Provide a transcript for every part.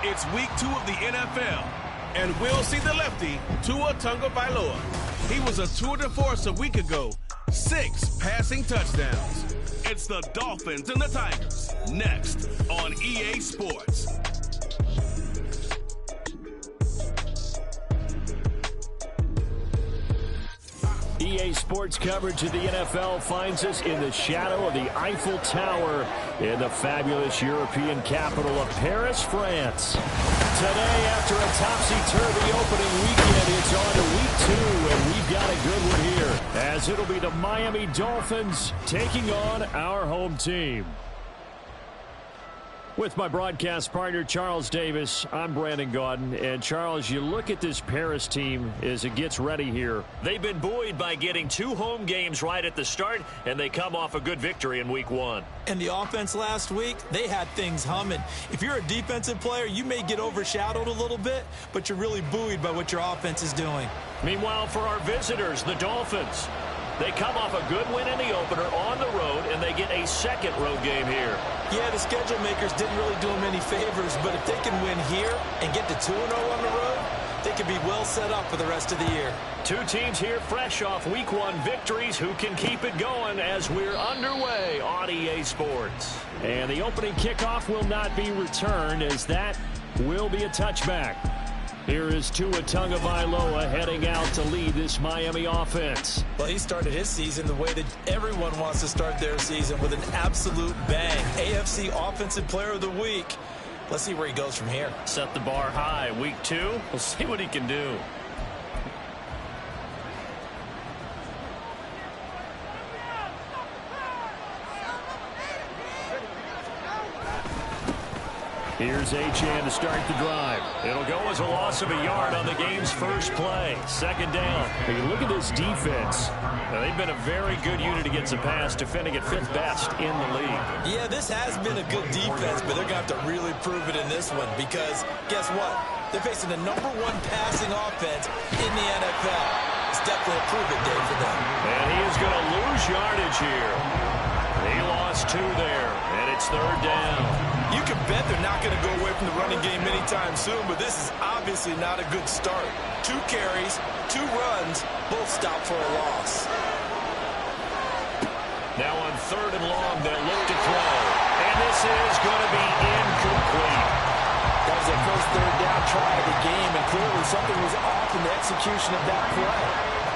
It's week 2 of the NFL, and we'll see the lefty, Tua Tagovailoa. He was a tour de force a week ago, 6 passing touchdowns. It's the Dolphins and the Tigers, next on EA Sports. EA Sports coverage of the NFL finds us in the shadow of the Eiffel Tower in the fabulous European capital of Paris, France. Today, after a topsy-turvy opening weekend, it's on to week 2, and we've got a good one here, as it'll be the Miami Dolphins taking on our home team. With my broadcast partner, Charles Davis, I'm Brandon Gaudin. And, Charles, you look at this Paris team as it gets ready here. They've been buoyed by getting 2 home games right at the start, and they come off a good victory in week 1. And the offense last week, they had things humming. If you're a defensive player, you may get overshadowed a little bit, but you're really buoyed by what your offense is doing. Meanwhile, for our visitors, the Dolphins, they come off a good win in the opener on the road, and they get a second road game here. Yeah, the schedule makers didn't really do them any favors, but if they can win here and get to 2-0 on the road, they can be well set up for the rest of the year. 2 teams here fresh off week 1 victories who can keep it going as we're underway on EA Sports. And the opening kickoff will not be returned, as that will be a touchback. Here is Tua Tagovailoa heading out to lead this Miami offense. Well, he started his season the way that everyone wants to start their season, with an absolute bang. AFC Offensive Player of the Week. Let's see where he goes from here. Set the bar high. Week 2, we'll see what he can do. Here's Achane to start the drive. It'll go as a loss of a yard on the game's first play. Second down. Hey, look at this defense. Now, they've been a very good unit against the pass, defending at 5th best in the league. Yeah, this has been a good defense, but they're going to have to really prove it in this one, because guess what? They're facing the #1 passing offense in the NFL. It's definitely a prove-it day for them. And he is going to lose yardage here. He lost 2 there, and it's 3rd down. You can bet they're not going to go away from the running game anytime soon, but this is obviously not a good start. 2 carries, 2 runs, both stopped for a loss. Now on 3rd and long, they'll look to throw. And this is going to be incomplete. That was their first 3rd down try of the game, and clearly something was off in the execution of that play.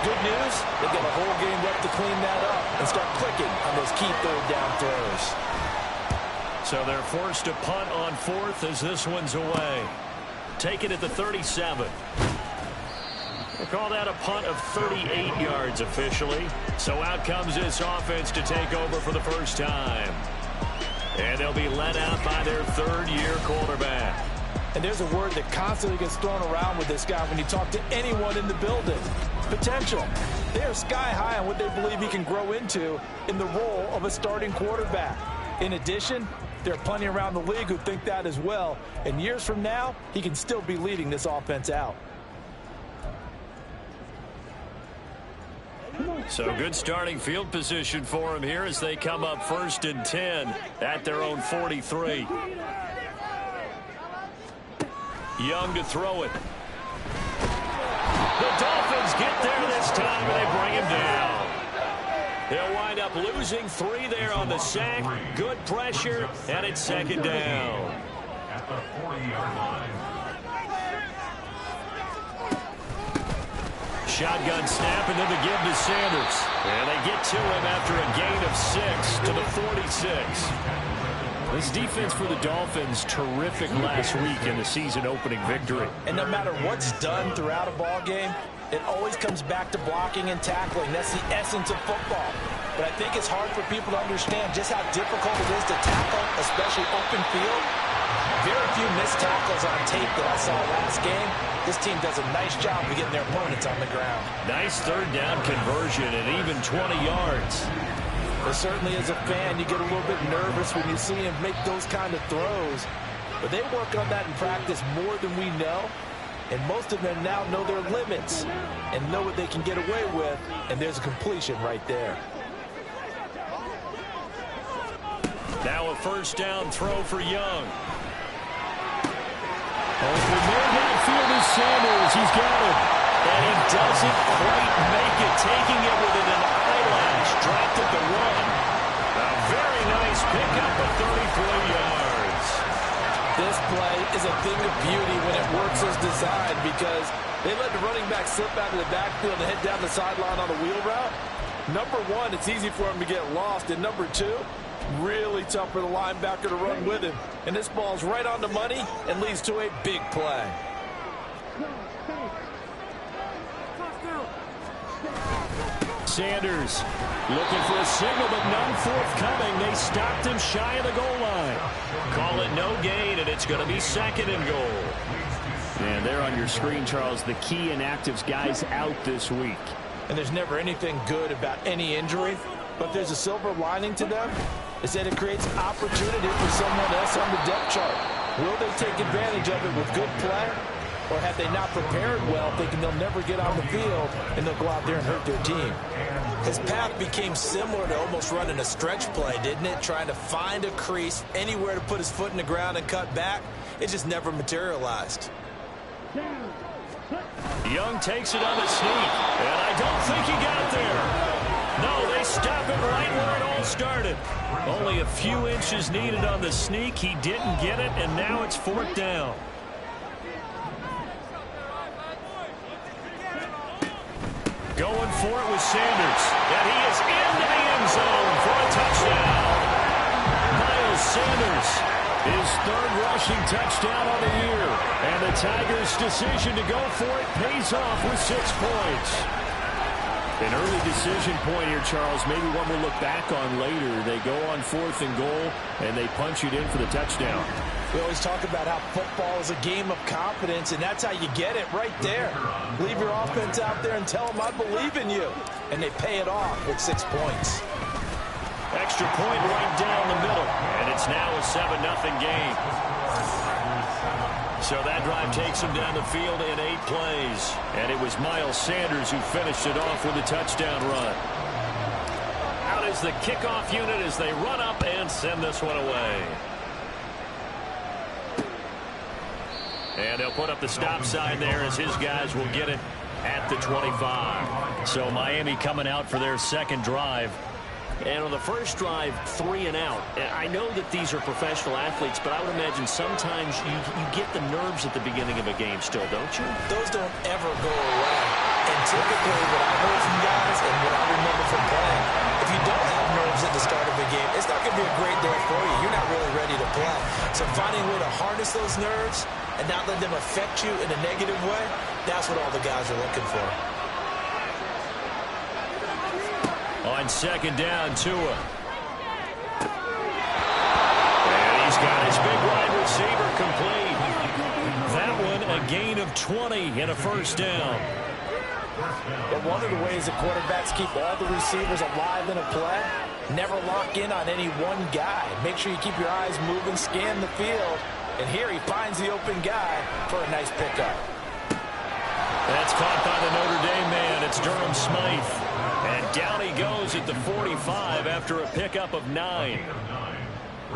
Good news, they've got a whole game left to clean that up and start clicking on those key 3rd down throws. So they're forced to punt on 4th as this one's away. Take it at the 37. We'll call that a punt of 38 yards officially. So out comes this offense to take over for the first time. And they'll be led out by their 3rd-year quarterback. And there's a word that constantly gets thrown around with this guy when you talk to anyone in the building. Potential. They are sky high on what they believe he can grow into in the role of a starting quarterback. In addition, there are plenty around the league who think that as well. And years from now, he can still be leading this offense out. So good starting field position for him here as they come up 1st and 10 at their own 43. Young to throw it. The Dolphins get there this time, and they bring him down. They'll wind up losing 3 there on the sack. Good pressure, and it's 2nd down. At the 40-yard line. Shotgun snap, and then the give to Sanders. And they get to him after a gain of 6 to the 46. This defense for the Dolphins, terrific last week in the season-opening victory. And no matter what's done throughout a ball game, it always comes back to blocking and tackling. That's the essence of football. But I think it's hard for people to understand just how difficult it is to tackle, especially open field. Very few missed tackles on tape that I saw last game. This team does a nice job of getting their opponents on the ground. Nice 3rd down conversion and even 20 yards. But certainly as a fan, you get a little bit nervous when you see him make those kind of throws. But they work on that in practice more than we know. And most of them now know their limits and know what they can get away with. And there's a completion right there. Now a 1st down throw for Young. Sanders, he's got it. And he doesn't quite make it, taking it within an eyelash. Dropped at the one. A very nice pickup of 33 yards. This play is a thing of beauty when it works as designed because they let the running back slip out of the backfield and head down the sideline on a wheel route. Number one, it's easy for him to get lost. And number two, really tough for the linebacker to run with him. And this ball's right on the money and leads to a big play. Sanders looking for a signal, but none forthcoming. They stopped him shy of the goal line. Call it no gain, and it's going to be second and goal. And there on your screen, Charles, the key inactives guys out this week. And there's never anything good about any injury, but there's a silver lining to them. It's that it creates opportunity for someone else on the depth chart. Will they take advantage of it with good play? Or have they not prepared well, thinking they'll never get on the field, and they'll go out there and hurt their team? His path became similar to almost running a stretch play, didn't it? Trying to find a crease, anywhere to put his foot in the ground and cut back. It just never materialized. Young takes it on the sneak, and I don't think he got there. No, they stop it right where it all started. Only a few inches needed on the sneak. He didn't get it, and now it's fourth down. Going for it with Sanders. And he is into the end zone for a touchdown. Miles Sanders, his third rushing touchdown on the year. And the Tigers' decision to go for it pays off with 6 points. An early decision point here, Charles. Maybe one we'll look back on later. They go on 4th and goal, and they punch it in for the touchdown. We always talk about how football is a game of confidence, and that's how you get it right there. Leave your offense out there and tell them I believe in you. And they pay it off with 6 points. Extra point right down the middle, and it's now a 7-0 game. So that drive takes him down the field in 8 plays. And it was Miles Sanders who finished it off with a touchdown run. Out is the kickoff unit as they run up and send this one away. And they'll put up the stop sign there as his guys will get it at the 25. So Miami coming out for their second drive. And on the first drive, 3 and out. And I know that these are professional athletes, but I would imagine sometimes you get the nerves at the beginning of a game still, don't you? Those don't ever go away. And typically what I heard from guys and what I remember from playing, if you don't have nerves at the start of a game, it's not going to be a great day for you. You're not really ready to play. So finding a way to harness those nerves and not let them affect you in a negative way, that's what all the guys are looking for. On second down, Tua. And he's got his big wide receiver complete. That one a gain of 20 and a first down. But one of the ways that quarterbacks keep all the receivers alive in a play, never lock in on any one guy. Make sure you keep your eyes moving, scan the field. And here he finds the open guy for a nice pickup. That's caught by the Notre Dame man. It's Durham Smythe. And down he goes at the 45 after a pickup of 9.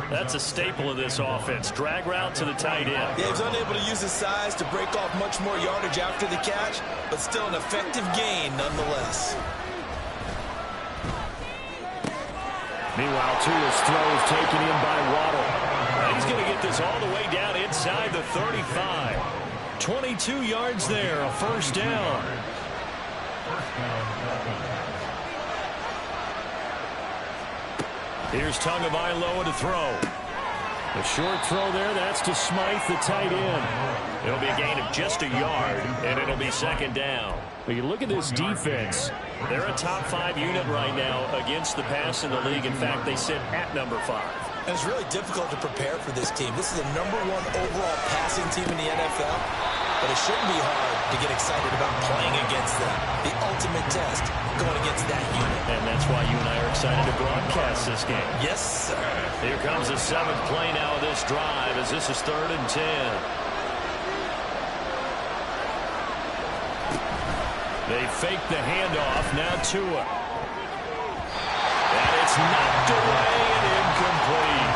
That's a staple of this offense. Drag route to the tight end. Yeah, he was unable to use his size to break off much more yardage after the catch, but still an effective gain nonetheless. Meanwhile, Tua's throw is taken in by Waddle. And he's going to get this all the way down inside the 35. 22 yards there, a first down. Here's Tagovailoa to throw. A short throw there. That's to Smythe, the tight end. It'll be a gain of just a yard, and it'll be second down. But you look at this defense. They're a top 5 unit right now against the pass in the league. In fact, they sit at number 5. And it's really difficult to prepare for this team. This is the #1 overall passing team in the NFL, but it shouldn't be hard to get excited about playing against them. The ultimate test going against that unit. And that's why you and I are excited to broadcast this game. Yes, sir. Here comes the 7th play now of this drive as this is 3rd and 10. They fake the handoff. Now Tua. And it's knocked away and incomplete.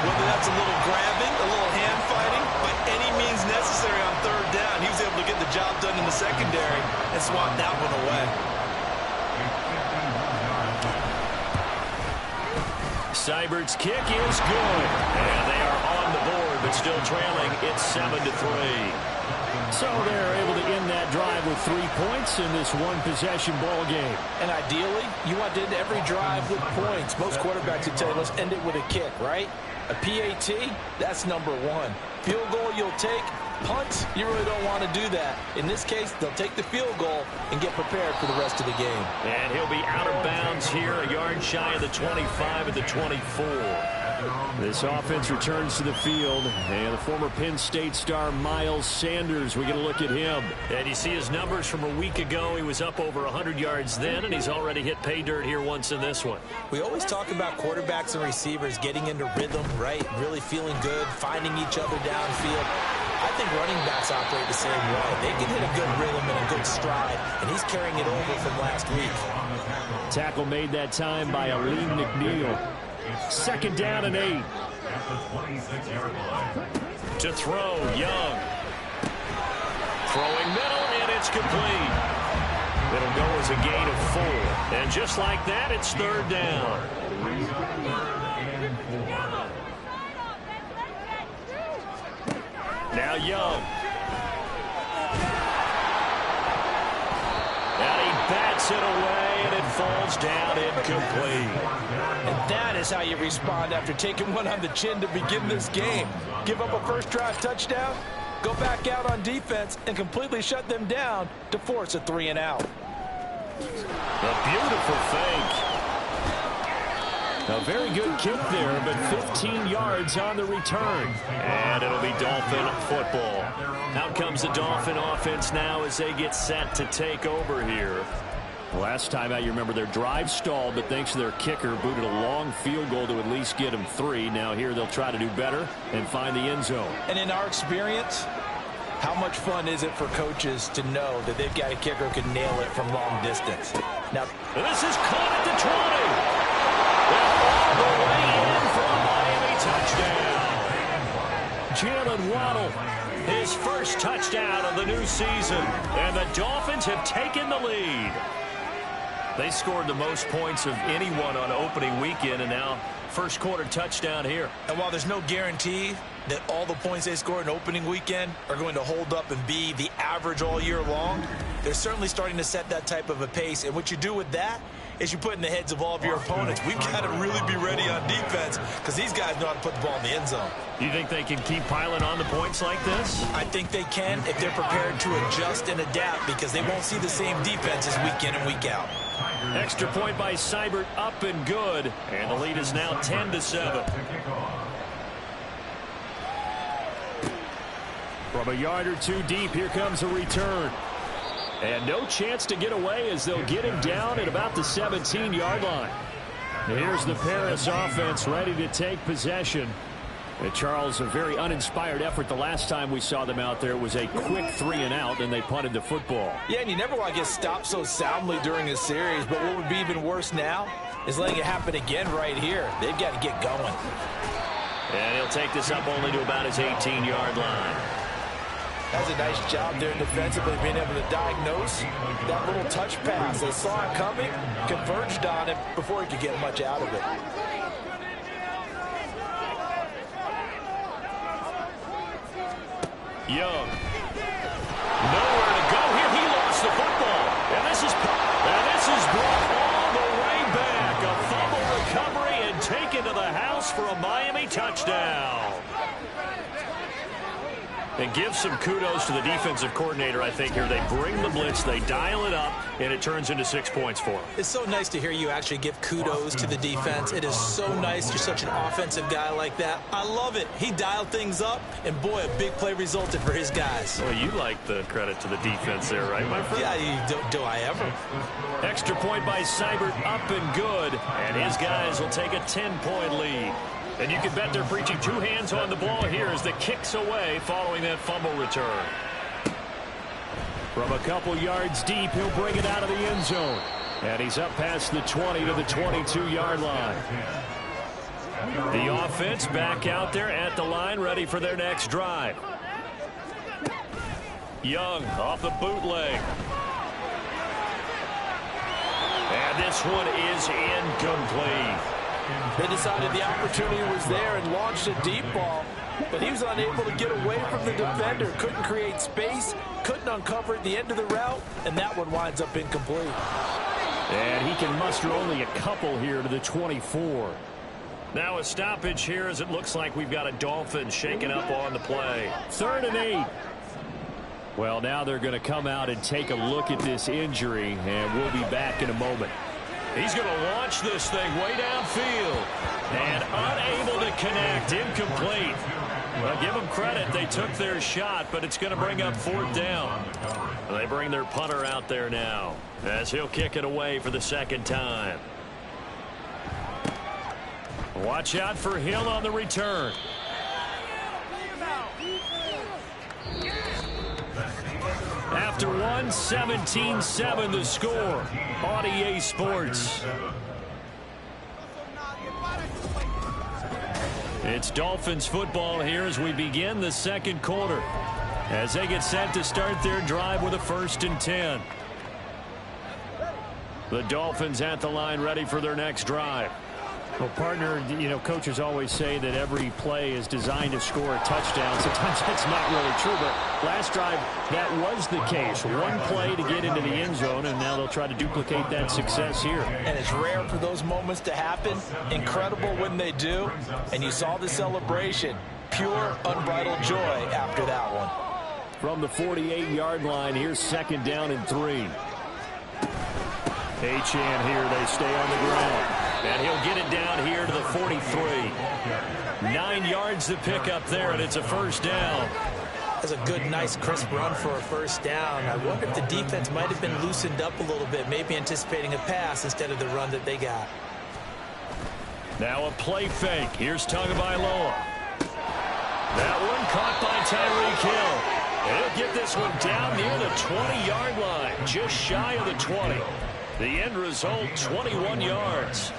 Whether that's a little grabbing, a little hand fighting, by any means necessary on swat that one away. Seibert's kick is good. And they are on the board, but still trailing. It's 7-3. So they're able to end that drive with 3 points in this one-possession ball game. And ideally, you want to end every drive with points. Most quarterbacks would tell you, let's end it with a kick, right? A PAT, that's number one. Field goal you'll take. Punts, you really don't want to do that. In this case, they'll take the field goal and get prepared for the rest of the game. And he'll be out of bounds here, a yard shy of the 25 at the 24. This offense returns to the field, and the former Penn State star Miles Sanders, we're going to look at him. And you see his numbers from a week ago. He was up over 100 yards then, and he's already hit pay dirt here once in this one. We always talk about quarterbacks and receivers getting into rhythm, right? Really feeling good, finding each other downfield. I think running backs operate the same way. They can hit a good rhythm and a good stride, and he's carrying it over from last week. Tackle made that time by Aleem McNeil. 2nd down and 8. To throw, Young. Throwing middle, and it's complete. It'll go as a gain of 4. And just like that, it's 3rd down. Now Young. And he bats it away, and it falls down incomplete. And that is how you respond after taking one on the chin to begin this game. Give up a first drive touchdown, go back out on defense, and completely shut them down to force a 3-and-out. A beautiful fake. A very good kick there, but 15 yards on the return. And it'll be Dolphin football. Out comes the Dolphin offense now as they get set to take over here. Last time out, you remember their drive stalled, but thanks to their kicker, booted a long field goal to at least get them 3. Now here they'll try to do better and find the end zone. And in our experience, how much fun is it for coaches to know that they've got a kicker who can nail it from long distance? Now, this is caught at the 20. All the way in for a Miami touchdown. Jalen Waddle, his first touchdown of the new season. And the Dolphins have taken the lead. They scored the most points of anyone on opening weekend, and now first quarter touchdown here. And while there's no guarantee that all the points they score in opening weekend are going to hold up and be the average all year long, they're certainly starting to set that type of a pace. And what you do with that is you put in the heads of all of your opponents. We've got to really be ready on defense because these guys know how to put the ball in the end zone. You think they can keep piling on the points like this? I think they can if they're prepared to adjust and adapt because they won't see the same defenses week in and week out. Extra point by Seibert, up and good. And the lead is now 10-7. From a yard or two deep, here comes a return. And no chance to get away as they'll get him down at about the 17-yard line. Here's the Paris offense ready to take possession. And Charles, a very uninspired effort the last time we saw them out there. It was a quick 3-and-out, and they punted the football. Yeah, and you never want to get stopped so soundly during a series, but what would be even worse now is letting it happen again right here. They've got to get going. And he'll take this up only to about his 18-yard line. That's a nice job there defensively, being able to diagnose that little touch pass. They saw it coming, converged on it before he could get much out of it. Young. Nowhere to go here. He lost the football. And this is brought all the way back. A fumble recovery and taken to the house for a Miami touchdown. And give some kudos to the defensive coordinator, I think, here. They bring the blitz, they dial it up, and it turns into 6 points for them. It's so nice to hear you actually give kudos to the defense. It is so nice. You're such an offensive guy like that. I love it. He dialed things up, and boy, a big play resulted for his guys. Well, you like the credit to the defense there, right, my friend? Yeah, do I ever? Extra point by Seibert, up and good. And his guys will take a 10-point lead. And you can bet they're preaching two hands on the ball here as the kick's away following that fumble return. From a couple yards deep, he'll bring it out of the end zone. And he's up past the 20 to the 22-yard line. The offense back out there at the line, ready for their next drive. Young off the bootleg. And this one is incomplete. They decided the opportunity was there and launched a deep ball, but he was unable to get away from the defender. Couldn't create space, couldn't uncover at the end of the route, and that one winds up incomplete. And he can muster only a couple here to the 24. Now a stoppage here as it looks like we've got a Dolphins shaking up on the play. 3rd and 8. Well, now they're going to come out and take a look at this injury, and we'll be back in a moment. He's going to launch this thing way downfield. And unable to connect. Incomplete. Well, give them credit. They took their shot, but it's going to bring up 4th down. They bring their punter out there now as he'll kick it away for the 2nd time. Watch out for Hill on the return. After 17-7 the score on EA Sports. It's Dolphins football here as we begin the 2nd quarter, as they get set to start their drive with a 1st and 10. The Dolphins at the line ready for their next drive. Well, partner, you know, coaches always say that every play is designed to score a touchdown. Sometimes that's not really true, but last drive, that was the case. One play to get into the end zone, and now they'll try to duplicate that success here. And it's rare for those moments to happen. Incredible when they do. And you saw the celebration. Pure, unbridled joy after that one. From the 48-yard line, here's 2nd down and 3. Achane here, they stay on the ground. And he'll get it down here to the 43. 9 yards to pick up there, and it's a 1st down. That's a good, nice, crisp run for a 1st down. I wonder if the defense might have been loosened up a little bit, maybe anticipating a pass instead of the run that they got. Now a play fake. Here's Tagovailoa. That one caught by Tyreek Hill. And he'll get this one down near the 20-yard line, just shy of the 20. The end result, 21 yards.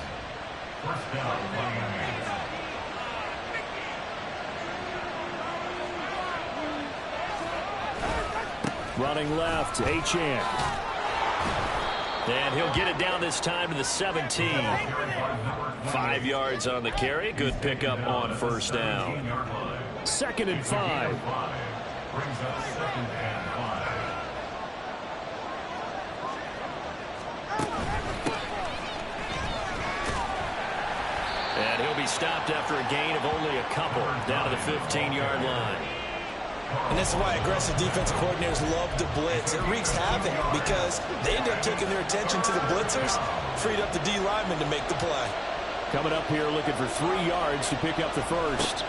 Running left, Achane. And he'll get it down this time to the 17. 5 yards on the carry. Good pickup on 1st down. 2nd and 5. And he'll be stopped after a gain of only a couple down to the 15-yard line. And this is why aggressive defensive coordinators love to blitz. It wreaks havoc because they end up taking their attention to the blitzers, freed up the D lineman to make the play. Coming up here looking for 3 yards to pick up the 1st.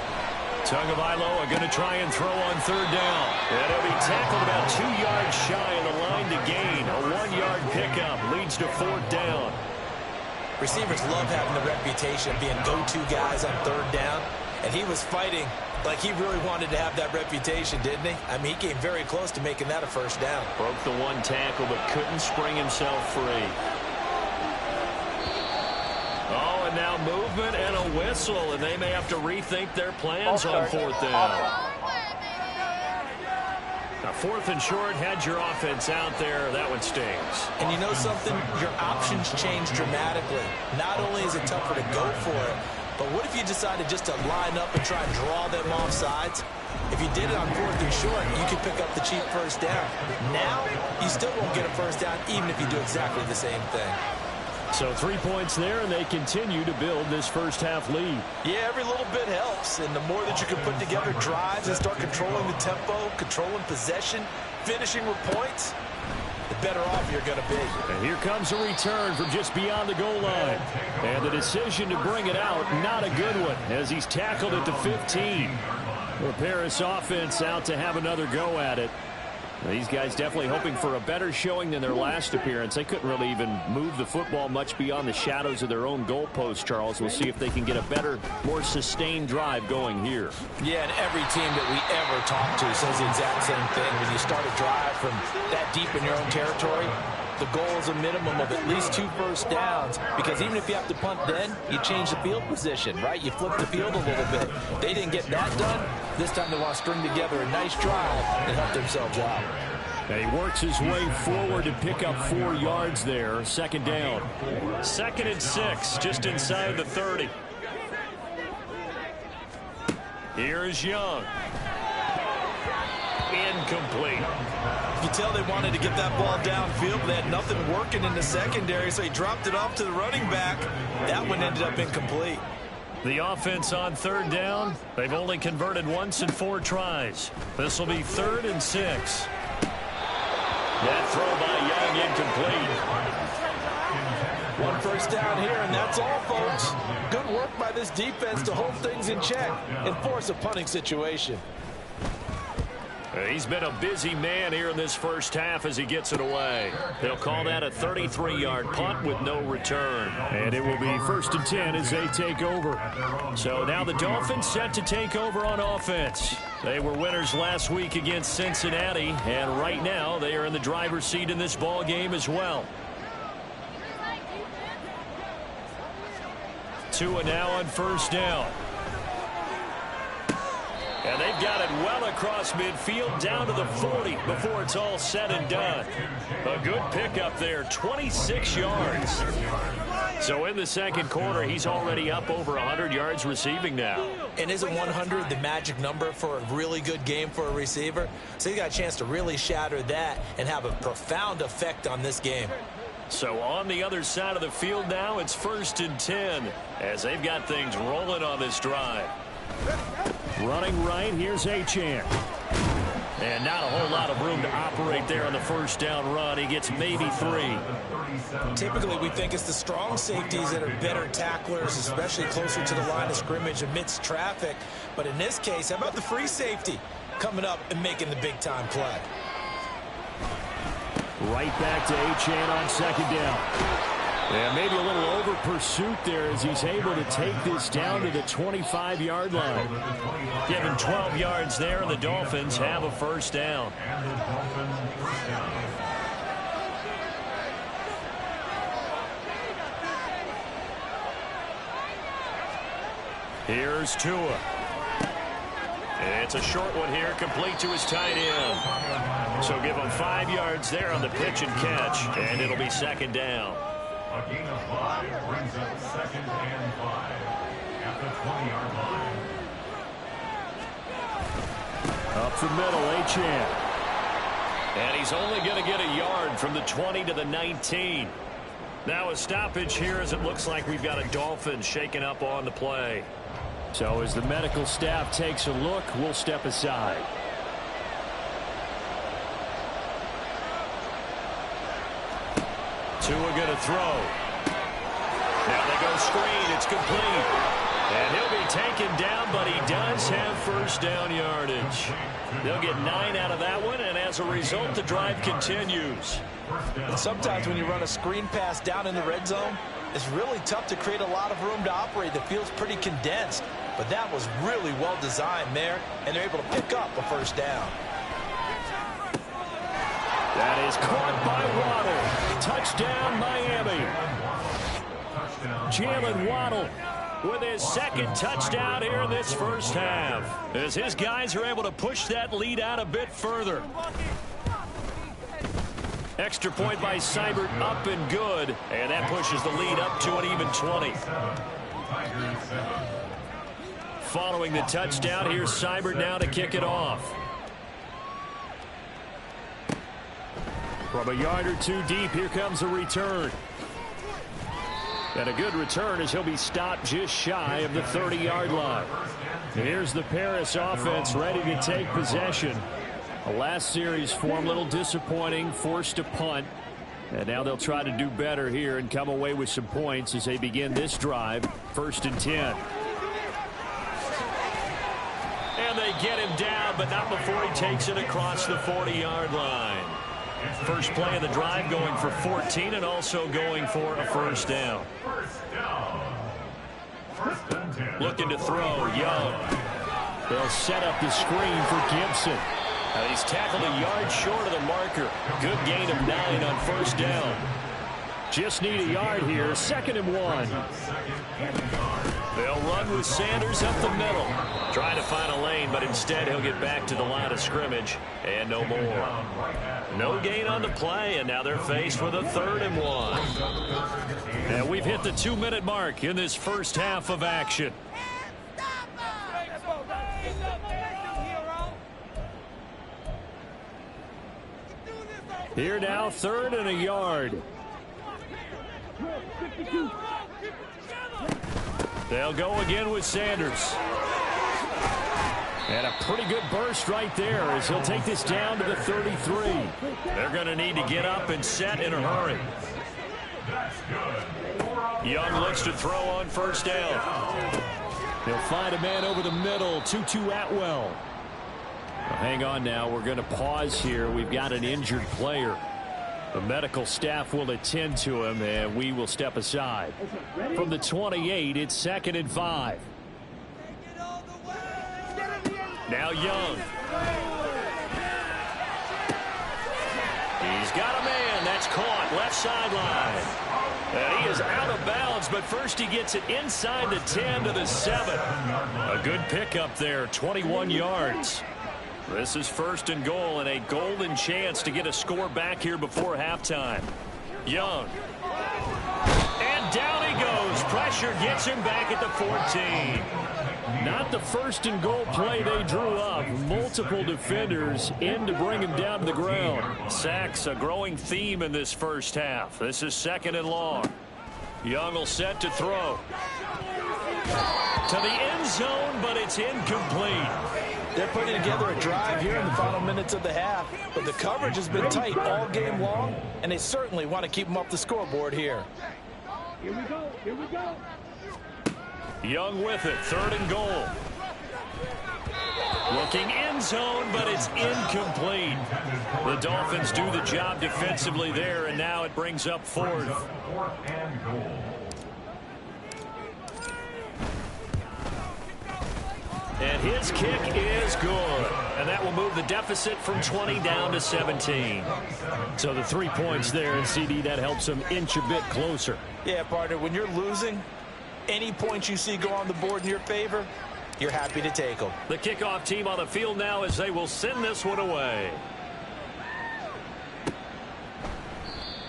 Tagovailoa going to try and throw on 3rd down. And he'll be tackled about 2 yards shy of the line to gain. A 1-yard pickup leads to 4th down. Receivers love having the reputation of being go-to guys on 3rd down. And he was fighting like he really wanted to have that reputation, didn't he? I mean, he came very close to making that a 1st down. Broke the 1 tackle, but couldn't spring himself free. Oh, and now movement and a whistle, and they may have to rethink their plans on 4th down. Now, 4th and short, had your offense out there. That one stings. And you know something? Your options change dramatically. Not only is it tougher to go for it, but what if you decided just to line up and try and draw them off sides? If you did it on 4th and short, you could pick up the cheap 1st down. Now, you still won't get a 1st down even if you do exactly the same thing. So 3 points there, and they continue to build this 1st half lead. Yeah, every little bit helps. And the more that you can put together drives and start controlling the tempo, controlling possession, finishing with points, the better off you're going to be. And here comes a return from just beyond the goal line. And the decision to bring it out, not a good one, as he's tackled at the 15. The Paris offense out to have another go at it. These guys definitely hoping for a better showing than their last appearance. They couldn't really even move the football much beyond the shadows of their own goalpost, Charles. We'll see if they can get a better, more sustained drive going here. Yeah, and every team that we ever talk to says the exact same thing. When you start a drive from that deep in your own territory, the goal is a minimum of at least 2 1st downs, because even if you have to punt then, you change the field position, right? You flip the field a little bit. They didn't get that done. This time they want to string together a nice drive and help themselves out. And he works his way forward to pick up 4 yards there. Second down. 2nd and 6, just inside the 30. Here's Young. Incomplete. You tell they wanted to get that ball downfield, but they had nothing working in the secondary, so he dropped it off to the running back. That one ended up incomplete. The offense on 3rd down, they've only converted once in 4 tries. This will be 3rd and 6. That throw by Young incomplete. 1 first down here, and that's all, folks. Good work by this defense to hold things in check and force a punting situation. He's been a busy man here in this first half as he gets it away. They'll call that a 33-yard punt with no return. And it will be 1st and 10 as they take over. So now the Dolphins set to take over on offense. They were winners last week against Cincinnati, and right now they are in the driver's seat in this ball game as well. Tua now on 1st down. And they've got it well across midfield down to the 40 before it's all said and done. A good pickup there, 26 yards. So in the second quarter, he's already up over 100 yards receiving now. And isn't 100 the magic number for a really good game for a receiver? So he got a chance to really shatter that and have a profound effect on this game. So on the other side of the field now, it's 1st and 10 as they've got things rolling on this drive. Running right, here's Achane. And not a whole lot of room to operate there on the 1st down run. He gets maybe 3. Typically, we think it's the strong safeties that are better tacklers, especially closer to the line of scrimmage amidst traffic. But in this case, how about the free safety coming up and making the big-time play? Right back to Achane on 2nd down. And maybe a little over pursuit there as he's able to take this down to the 25-yard line. Given 12 yards there, and the Dolphins have a 1st down. Here's Tua. It's a short one here, complete to his tight end. So give him 5 yards there on the pitch and catch, and it'll be 2nd down. A gain of 5 brings up 2nd and 5 at the 20-yard line. Up the middle, Achane. And he's only going to get a yard from the 20 to the 19. Now a stoppage here as it looks like we've got a Dolphin shaking up on the play. So as the medical staff takes a look, we'll step aside. Tua going to throw. Now they go screen. It's complete. And he'll be taken down, but he does have 1st down yardage. They'll get 9 out of that one, and as a result, the drive continues. And sometimes when you run a screen pass down in the red zone, it's really tough to create a lot of room to operate. The field's pretty condensed, but that was really well designed there, and they're able to pick up a 1st down. That is caught by Waddle. Touchdown, Miami. Jalen Waddle with his 2nd touchdown here in this first half, as his guys are able to push that lead out a bit further. Extra point by Seibert, up and good, and that pushes the lead up to an even 20. Following the touchdown, here's Seibert now to kick it off. From a yard or 2 deep, here comes a return. And a good return as he'll be stopped just shy of the 30-yard line. Here's the Paris offense ready to take possession. The last series form a little disappointing, forced a punt. And now they'll try to do better here and come away with some points as they begin this drive. 1st and 10. And they get him down, but not before he takes it across the 40-yard line. First play of the drive going for 14 and also going for a 1st down. Looking to throw, Young. They'll set up the screen for Gibson. He's tackled a yard short of the marker. Good gain of 9 on 1st down. Just need a yard here. 2nd and 1. They'll run with Sanders up the middle. Trying to find a lane, but instead he'll get back to the line of scrimmage. And no more. No gain on the play, and now they're faced with a 3rd and 1. And we've hit the 2-minute mark in this first half of action. Here now, 3rd and a yard. They'll go again with Sanders. And a pretty good burst right there as he'll take this down to the 33. They're going to need to get up and set in a hurry. Young looks to throw on 1st down. They'll find a man over the middle, Tutu Atwell. Well, hang on now. We're going to pause here. We've got an injured player. The medical staff will attend to him, and we will step aside. From the 28, it's 2nd and 5. Now Young. He's got a man. That's caught. Left sideline. And he is out of bounds, but first he gets it inside the 10 to the 7. A good pickup there, 21 yards. This is 1st and goal and a golden chance to get a score back here before halftime. Young. And down he goes. Pressure gets him back at the 14. Not the 1st and goal play they drew up. Multiple defenders in to bring him down to the ground. Sacks, a growing theme in this first half. This is 2nd and long. Young will set to throw. To the end zone, but it's incomplete. They're putting together a drive here in the final minutes of the half, but the coverage has been tight all game long, and they certainly want to keep them up the scoreboard here. Here we go. Here we go. Young with it, 3rd and goal. Looking end zone, but it's incomplete. The Dolphins do the job defensively there, and now it brings up 4th. And his kick is good. And that will move the deficit from 20 down to 17. So the 3 points there, and CD, that helps them inch a bit closer. Yeah, partner, when you're losing, any points you see go on the board in your favor, you're happy to take them. The kickoff team on the field now as they will send this one away.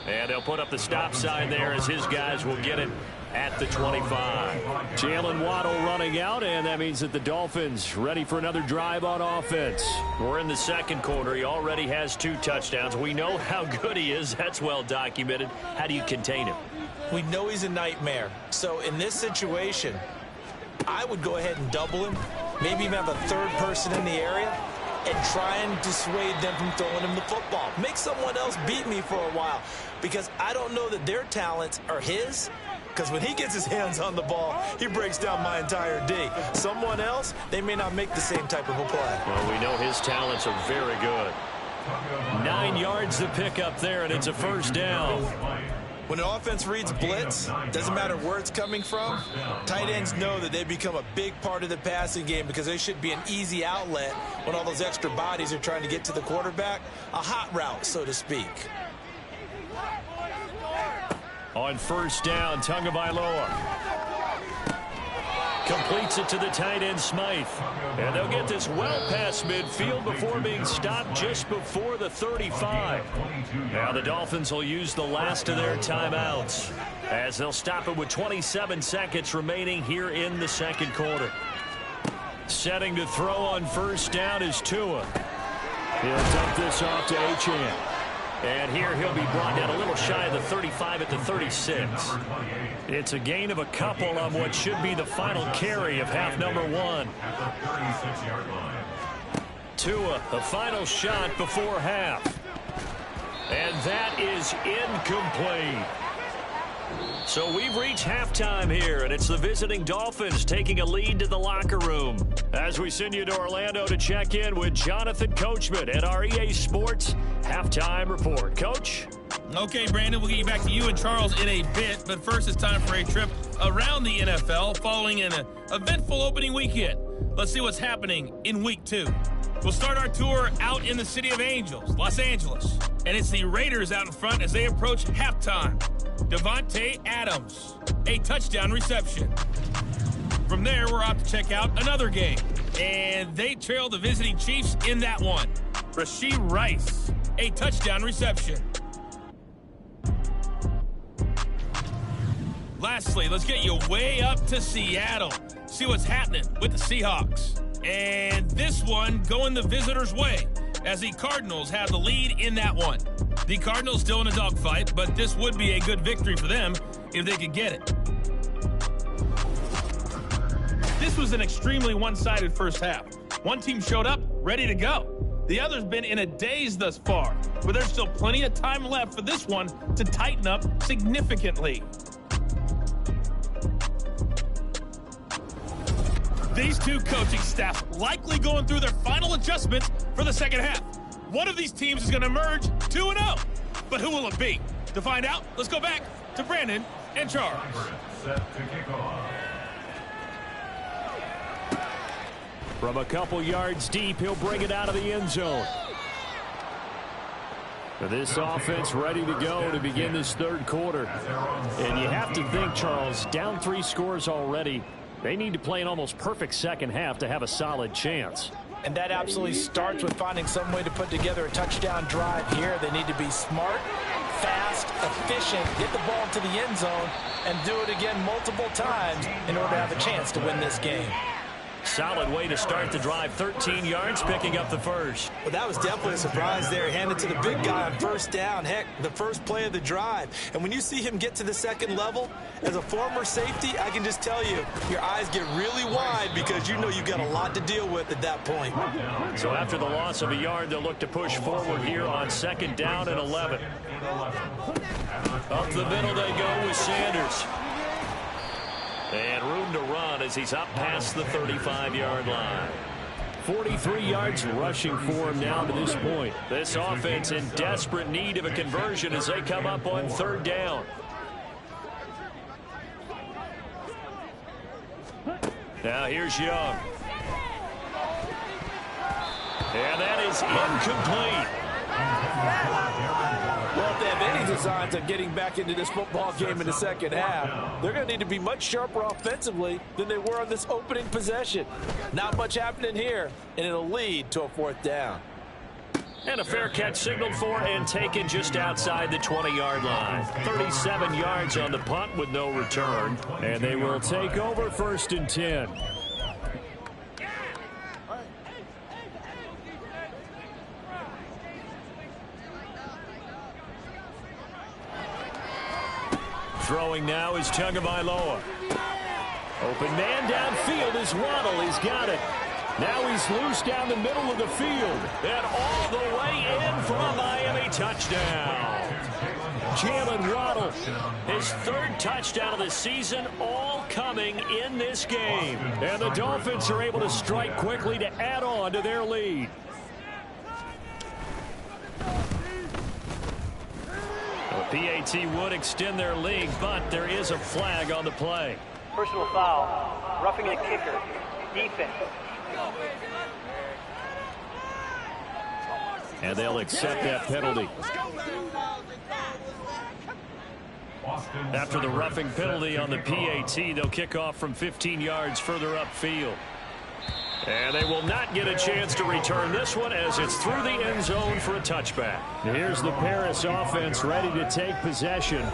And they'll put up the stop sign there as his guys will get it at the 25. Jalen Waddle running out, and that means that the Dolphins ready for another drive on offense. We're in the 2nd quarter. He already has 2 touchdowns. We know how good he is. That's well documented. How do you contain him? We know he's a nightmare. So in this situation, I would go ahead and double him, maybe even have a 3rd person in the area, and try and dissuade them from throwing him the football. Make someone else beat me for a while, because I don't know that their talents are his, because when he gets his hands on the ball, he breaks down my entire D. Someone else, they may not make the same type of a play. Well, we know his talents are very good. 9 yards to pick up there, and it's a 1st down. When an offense reads blitz, doesn't matter where it's coming from, tight ends know that they become a big part of the passing game because they should be an easy outlet when all those extra bodies are trying to get to the quarterback. A hot route, so to speak. On 1st down, Tagovailoa completes it to the tight end, Smythe. And they'll get this well past midfield before being stopped just before the 35. Now the Dolphins will use the last of their timeouts as they'll stop it with 27 seconds remaining here in the 2nd quarter. Setting to throw on 1st down is Tua. He'll dump this off to Achane. And here he'll be brought down a little shy of the 35 at the 36. It's a gain of a couple on what should be the final carry of half number 1. Tua, the final shot before half. And that is incomplete. So we've reached halftime here, and it's the visiting Dolphins taking a lead to the locker room. As we send you to Orlando to check in with Jonathan Coachman at our EA Sports Halftime Report. Coach? Okay, Brandon, we'll get you back to you and Charles in a bit, but first it's time for a trip around the NFL following an eventful opening weekend. Let's see what's happening in Week 2. We'll start our tour out in the City of Angels, Los Angeles, and it's the Raiders out in front as they approach halftime. Devontae Adams, a touchdown reception. From there, we're off to check out another game. And they trail the visiting Chiefs in that one. Rashee Rice, a touchdown reception. Lastly, let's get you way up to Seattle. See what's happening with the Seahawks. And this one going the visitors' way, as the Cardinals have the lead in that one. The Cardinals still in a dogfight, but this would be a good victory for them if they could get it. This was an extremely one-sided first half. One team showed up, ready to go. The other's been in a daze thus far, but there's still plenty of time left for this one to tighten up significantly. These two coaching staffs likely going through their final adjustments for the second half. One of these teams is going to emerge 2-0. But who will it be? To find out, let's go back to Brandon and Charles. Set to kick off. From a couple yards deep, he'll bring it out of the end zone. This offense ready to go to begin this third quarter. And you have to think, Charles, down 3 scores already. They need to play an almost perfect second half to have a solid chance. And that absolutely starts with finding some way to put together a touchdown drive here. They need to be smart, fast, efficient, get the ball to the end zone, and do it again multiple times in order to have a chance to win this game. Solid way to start the drive. 13 yards, picking up the first. Well, that was definitely a surprise there. Handed to the big guy on first down. Heck, the first play of the drive. And when you see him get to the second level, as a former safety, I can just tell you, your eyes get really wide because you know you've got a lot to deal with at that point. So after the loss of a yard, they'll look to push forward here on second down and 11. Up the middle they go with Sanders. And room to run as he's up past the 35-yard line. 43 yards rushing for him now to this point. This offense in desperate need of a conversion as they come up on third down. Now here's Young. And that is incomplete. Well, if they have any designs of getting back into this football game in the second half, they're going to need to be much sharper offensively than they were on this opening possession. Not much happening here, and it'll lead to a fourth down. And a fair catch signaled for and taken just outside the 20-yard line. 37 yards on the punt with no return. And they will take over first and 10. Throwing now is Tagovailoa. Open man downfield is Waddle. He's got it. Now he's loose down the middle of the field. And all the way in for a Miami touchdown. Jalen Waddle, his third touchdown of the season, all coming in this game. And the Dolphins are able to strike quickly to add on to their lead. The PAT would extend their lead, but there is a flag on the play. Personal foul, roughing a kicker, defense. And they'll accept that penalty. After the roughing penalty on the PAT, they'll kick off from 15 yards further upfield. And they will not get a chance to return this one as it's through the end zone for a touchback. Here's the Paris offense ready to take possession.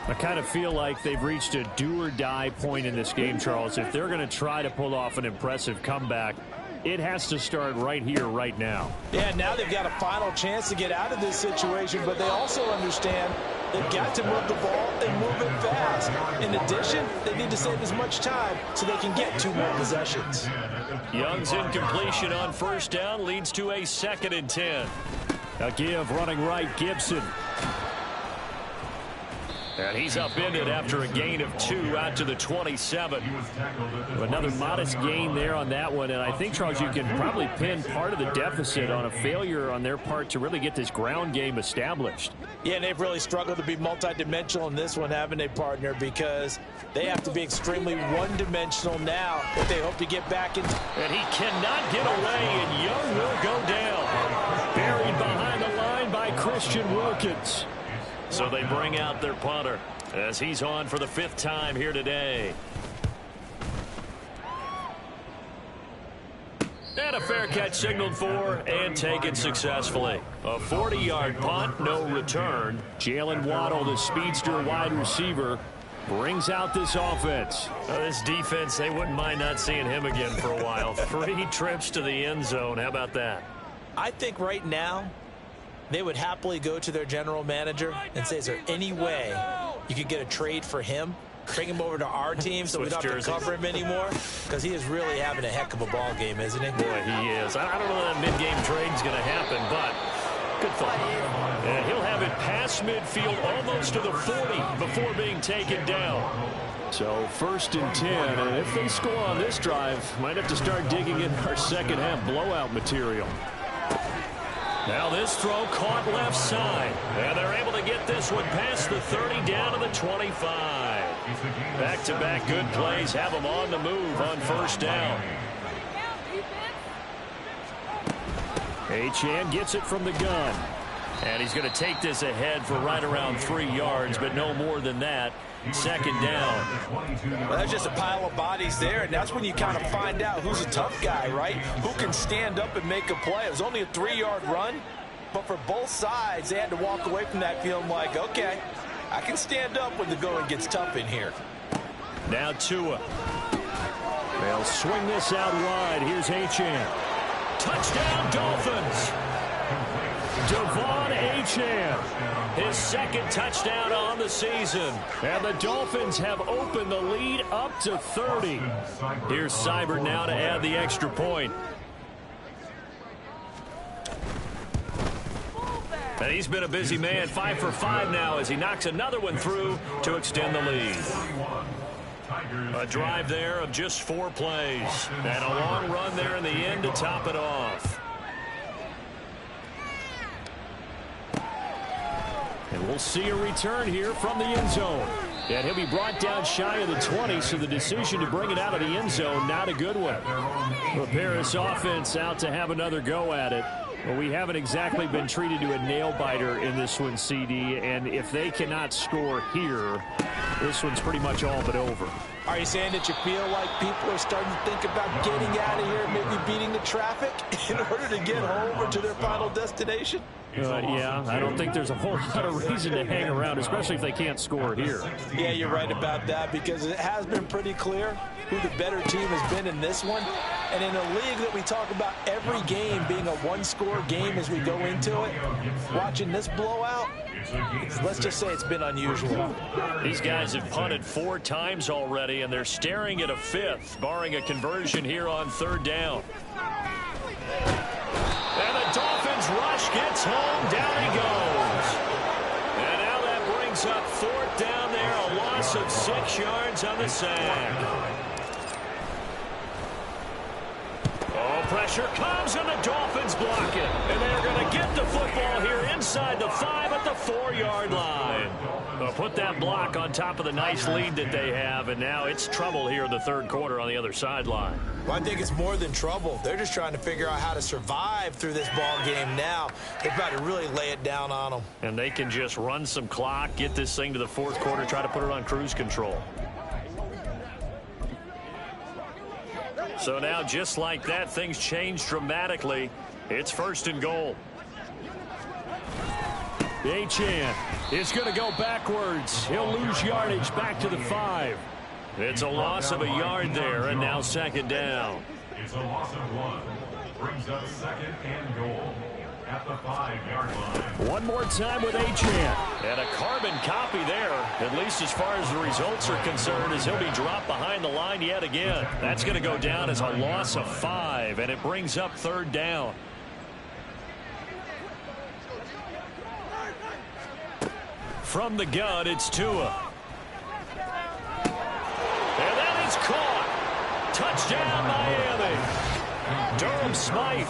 I kind of feel like they've reached a do-or-die point in this game, Charles. If they're going to try to pull off an impressive comeback, it has to start right here, right now. Yeah, now they've got a final chance to get out of this situation, but they also understand they've got to move the ball and move it fast. In addition, they need to save as much time so they can get 2 more possessions. Young's incompletion on first down leads to a 2nd and 10. A give running right, Gibson. And he's upended after a gain of 2 out to the 27. Another modest gain there on that one. And I think, Charles, you can probably pin part of the deficit on a failure on their part to really get this ground game established. Yeah, and they've really struggled to be multidimensional in this one, haven't they, partner? Because they have to be extremely one-dimensional now if they hope to get back into. And he cannot get away, and Young will go down. Buried behind the line by Christian Wilkins. So they bring out their punter as he's on for the 5th time here today. And a fair catch signaled for and taken successfully. A 40-yard punt, no return. Jalen Waddle, the speedster wide receiver, brings out this offense. This defense, they wouldn't mind not seeing him again for a while. 3 trips to the end zone. How about that? I think right now they would happily go to their general manager and say, is there any way you could get a trade for him? Bring him over to our team so we don't have to cover him anymore? Because he is really having a heck of a ball game, isn't he? Boy, he is. I don't know that mid-game trade's going to happen, but good thought. And he'll have it past midfield almost to the 40 before being taken down. So 1st and 10, and if they score on this drive, might have to start digging in our second half blowout material. Now this throw caught left side. And they're able to get this one past the 30 down to the 25. Back-to-back good plays have them on the move on 1st down. Achane gets it from the gun. And he's going to take this ahead for right around 3 yards, but no more than that. 2nd down. Well, that's just a pile of bodies there, and that's when you kind of find out who's a tough guy, right? Who can stand up and make a play. It was only a 3-yard run, but for both sides, they had to walk away from that feeling like, okay, I can stand up when the going gets tough in here. Now Tua. They'll swing this out wide. Here's Achane. Touchdown, Dolphins. Devon Achane, his 2nd touchdown on the season. And the Dolphins have opened the lead up to 30. Here's Seibert now to add the extra point. And he's been a busy man, 5 for 5 now as he knocks another one through to extend the lead. A drive there of just 4 plays. And a long run there in the end to top it off. And we'll see a return here from the end zone. And he'll be brought down shy of the 20, so the decision to bring it out of the end zone, not a good one. The Paris offense out to have another go at it. Well, we haven't exactly been treated to a nail-biter in this one, CD, and if they cannot score here, this one's pretty much all but over. Are you saying that you feel like people are starting to think about getting out of here, maybe beating the traffic in order to get home or to their final destination? Yeah, I don't think there's a whole lot of reason to hang around, especially if they can't score here. Yeah, you're right about that, because it has been pretty clear who the better team has been in this one. And in a league that we talk about every game being a one-score game as we go into it, watching this blowout, let's just say it's been unusual. These guys have punted 4 times already, and they're staring at a 5th, barring a conversion here on 3rd down. And the Dolphins rush gets home. Down he goes. And now that brings up 4th down there. A loss of 6 yards on the sack. Oh, pressure comes, and the Dolphins block it. And they're going to get the football here inside the 5 at the 4-yard line. They'll put that block on top of the nice lead that they have, and now it's trouble here in the 3rd quarter on the other sideline. Well, I think it's more than trouble. They're just trying to figure out how to survive through this ball game now. They're about to really lay it down on them. And they can just run some clock, get this thing to the 4th quarter, try to put it on cruise control. So now, just like that, things change dramatically. It's 1st and goal. Achane is going to go backwards. He'll lose yardage back to the 5. It's a loss of a yard there, and now 2nd down. It's a loss of 1. Brings up 2nd and goal at the 5-yard line. One more time with Achane. And a carbon copy there, at least as far as the results are concerned, as he'll be dropped behind the line yet again. That's going to go down as a loss of 5, and it brings up 3rd down. From the gun, it's Tua. And that is caught. Touchdown, Miami. Durham Smythe,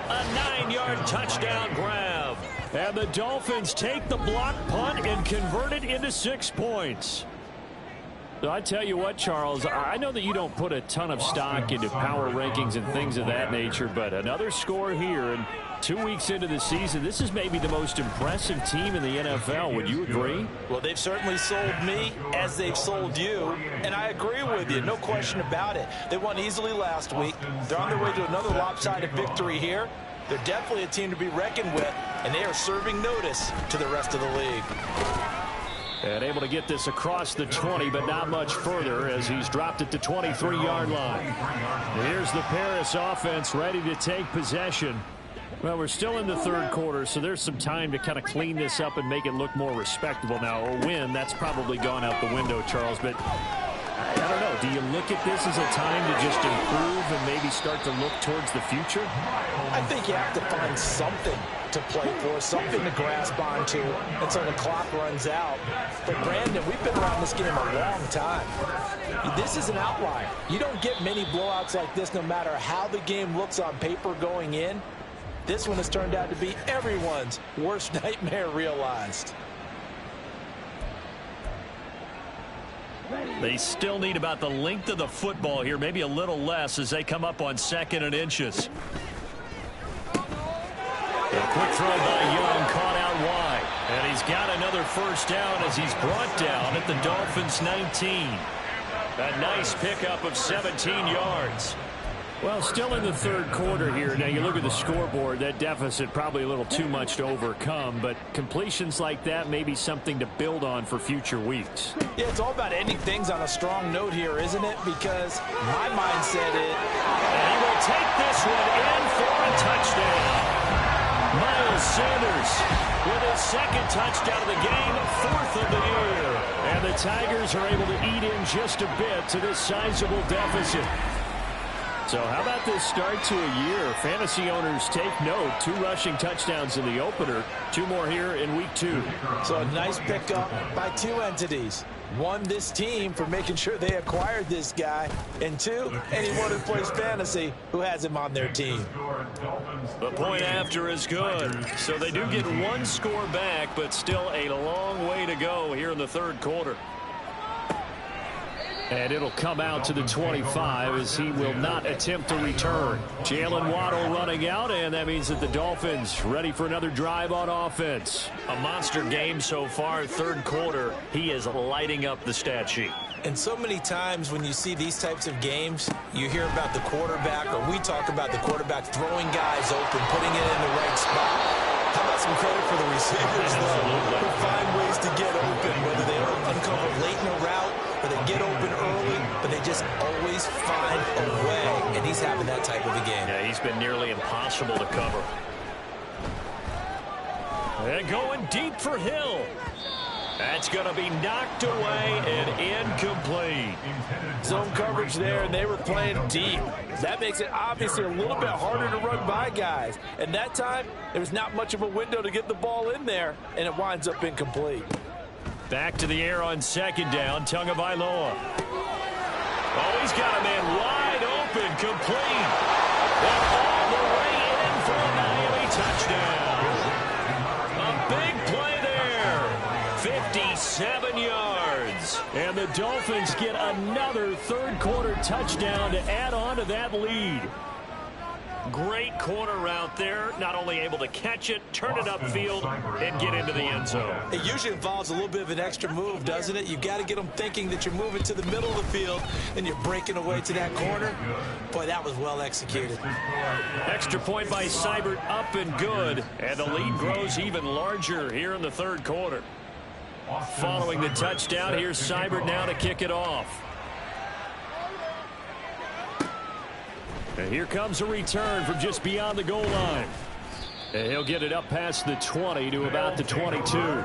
a 9-yard touchdown grab. And the Dolphins take the block punt and convert it into 6 points. So I tell you what, Charles, I know that you don't put a ton of stock into power rankings and things of that nature, but another score here, and 2 weeks into the season, this is maybe the most impressive team in the NFL. Would you agree? Well, they've certainly sold me as they've sold you, and I agree with you, no question about it. They won easily last week. They're on their way to another lopsided victory here. They're definitely a team to be reckoned with, and they are serving notice to the rest of the league. And able to get this across the 20, but not much further as he's dropped it to 23-yard line. Here's the Paris offense ready to take possession. Well, we're still in the third quarter, so there's some time to kind of clean this up and make it look more respectable. Now, a win, that's probably gone out the window, Charles, but I don't know. Do you look at this as a time to just improve and maybe start to look towards the future? I think you have to find something to play for, something to grasp onto until the clock runs out. But, Brandon, we've been around this game a long time. This is an outlier. You don't get many blowouts like this no matter how the game looks on paper going in. This one has turned out to be everyone's worst nightmare realized. They still need about the length of the football here, maybe a little less as they come up on 2nd and inches. A quick throw by Young, caught out wide. And he's got another first down as he's brought down at the Dolphins' 19. A nice pickup of 17 yards. Well, still in the third quarter here. Now, you look at the scoreboard, that deficit probably a little too much to overcome, but completions like that may be something to build on for future weeks. Yeah, it's all about ending things on a strong note here, isn't it? Because my mindset is... And he will take this one in for a touchdown. Miles Sanders with his 2nd touchdown of the game, 4th of the year. And the Tigers are able to eat in just a bit to this sizable deficit. So how about this start to a year? Fantasy owners take note. 2 rushing touchdowns in the opener. 2 more here in week 2. So a nice pickup by 2 entities. 1, this team for making sure they acquired this guy. And 2, anyone who plays fantasy who has him on their team. The point after is good. So they do get 1 score back, but still a long way to go here in the third quarter. And it'll come out to the 25 as he will not attempt to return. Jalen Waddle running out, and that means that the Dolphins ready for another drive on offense. A monster game so far, third quarter. He is lighting up the stat sheet. And so many times when you see these types of games, you hear about the quarterback, or we talk about the quarterback throwing guys open, putting it in the right spot. How about some credit for the receivers, though, who find ways to get open, whether they uncover late in a route or they get open early, but they just always find a way, and he's having that type of a game. Yeah, he's been nearly impossible to cover. And going deep for Hill. That's going to be knocked away and incomplete. Zone coverage there, and they were playing deep. That makes it obviously a little bit harder to run by guys. And that time, there was not much of a window to get the ball in there, and it winds up incomplete. Back to the air on 2nd down, Tagovailoa. Oh, he's got a man wide open, complete. And all the way in for a Miami touchdown. A big play there. 57 yards. And the Dolphins get another third quarter touchdown to add on to that lead. Great corner route there. Not only able to catch it, turn it upfield, and get into the end zone. It usually involves a little bit of an extra move, doesn't it? You've got to get them thinking that you're moving to the middle of the field and you're breaking away to that corner. Boy, that was well executed. Extra point by Seibert, up and good. And the lead grows even larger here in the third quarter. Following the touchdown, here's Seibert now to kick it off. And here comes a return from just beyond the goal line. And he'll get it up past the 20 to about the 22.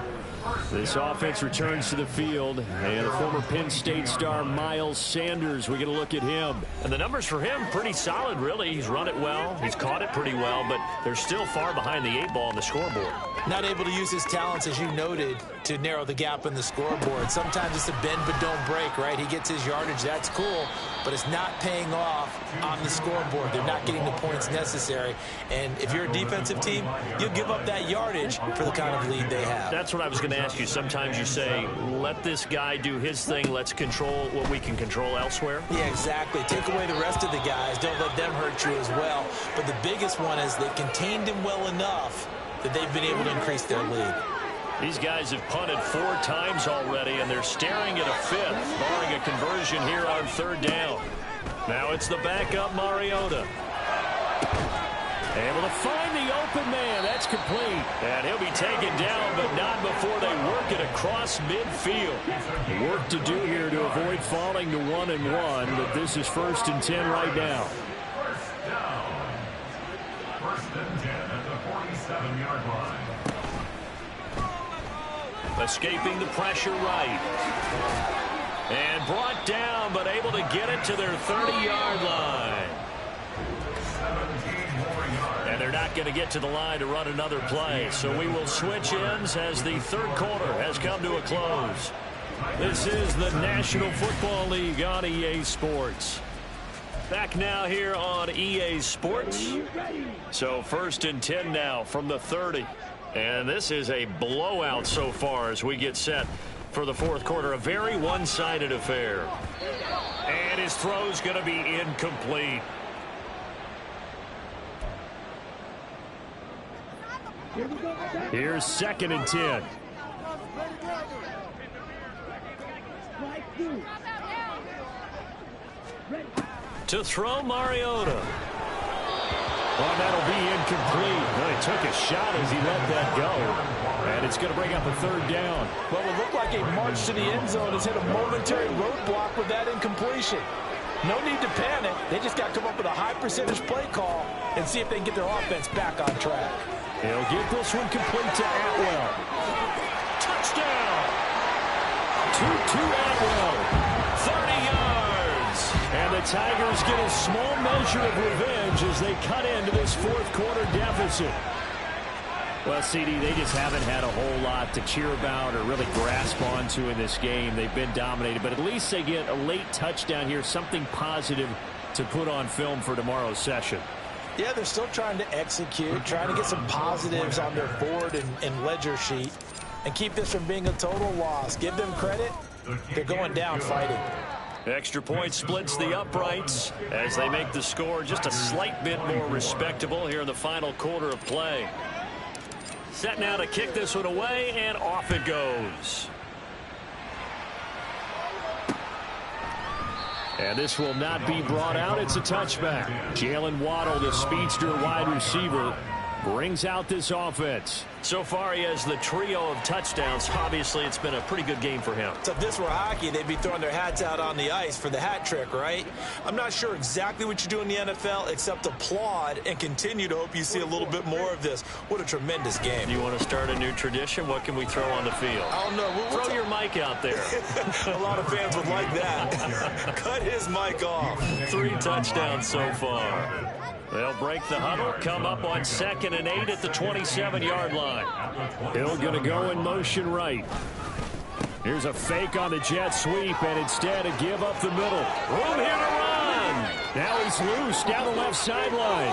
This offense returns to the field, and a former Penn State star, Miles Sanders, we get a look at him. And the numbers for him, pretty solid, really. He's run it well. He's caught it pretty well, but they're still far behind the 8 ball on the scoreboard. Not able to use his talents, as you noted, to narrow the gap in the scoreboard. Sometimes it's a bend but don't break, right? He gets his yardage, that's cool, but it's not paying off on the scoreboard. They're not getting the points necessary. And if you're a defensive team, you'll give up that yardage for the kind of lead they have. That's what I was going to ask you, sometimes you say, let this guy do his thing. Let's control what we can control elsewhere. Yeah, exactly. Take away the rest of the guys. Don't let them hurt you as well. But the biggest one is they've contained him well enough that they've been able to increase their lead. These guys have punted 4 times already, and they're staring at a 5th, barring a conversion here on 3rd down. Now it's the backup Mariota. Able to find the open man. That's complete. And he'll be taken down, but not before they work it across midfield. Work to do here to avoid falling to 1-1, but this is 1st and 10 right now. First down. 1st and 10 at the 47-yard line. Escaping the pressure right. And brought down, but able to get it to their 30-yard line. And they're not going to get to the line to run another play. So we will switch ends as the 3rd quarter has come to a close. This is the National Football League on EA Sports. Back now here on EA Sports. So 1st and 10 now from the 30. And this is a blowout so far as we get set for the 4th quarter. A very one-sided affair. And his throw's going to be incomplete. Here's 2nd and 10. To throw Mariota. Well, that'll be incomplete. Well, he took a shot as he let that go. And it's going to bring up a 3rd down. Well, it looked like a march to the end zone has hit a momentary roadblock with that incompletion. No need to panic. They just got to come up with a high percentage play call and see if they can get their offense back on track. He'll get this one complete to Atwell. Touchdown! To Atwell. 30 yards. And the Tigers get a small measure of revenge as they cut into this 4th quarter deficit. Well, CD, they just haven't had a whole lot to cheer about or really grasp onto in this game. They've been dominated, but at least they get a late touchdown here, something positive to put on film for tomorrow's session. Yeah, they're still trying to execute, trying to get some positives on their board and ledger sheet and keep this from being a total loss. Give them credit. They're going down fighting. Extra point splits the uprights as they make the score just a slight bit more respectable here in the final quarter of play. Set now to kick this one away, and off it goes. And this will not be brought out. It's a touchback. Jalen Waddle, the speedster wide receiver, brings out this offense. So far, he has the trio of touchdowns. Obviously, it's been a pretty good game for him. So if this were hockey, they'd be throwing their hats out on the ice for the hat trick, right? I'm not sure exactly what you do in the NFL except applaud and continue to hope you see a little bit more of this. What a tremendous game. You want to start a new tradition? What can we throw on the field? I don't know. We'll throw your mic out there. A lot of fans would like that. Cut his mic off. 3 touchdowns so far. They'll break the huddle, come up on 2nd and 8 at the 27-yard line. Hill going to go in motion right. Here's a fake on the jet sweep, and instead a give up the middle. Room here to run. Now he's loose down the left sideline.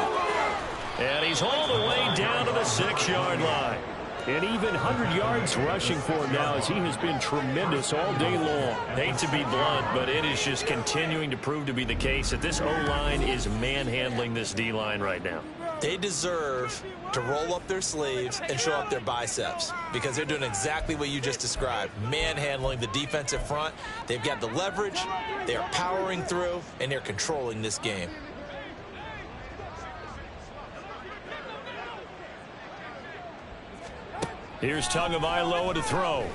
And he's all the way down to the 6-yard line. And even 100 yards rushing for him now as he has been tremendous all day long. Hate to be blunt, but it is just continuing to prove to be the case that this O-line is manhandling this D-line right now. They deserve to roll up their sleeves and show up their biceps because they're doing exactly what you just described, manhandling the defensive front. They've got the leverage, they are powering through, and they're controlling this game. Here's Tagovailoa to throw.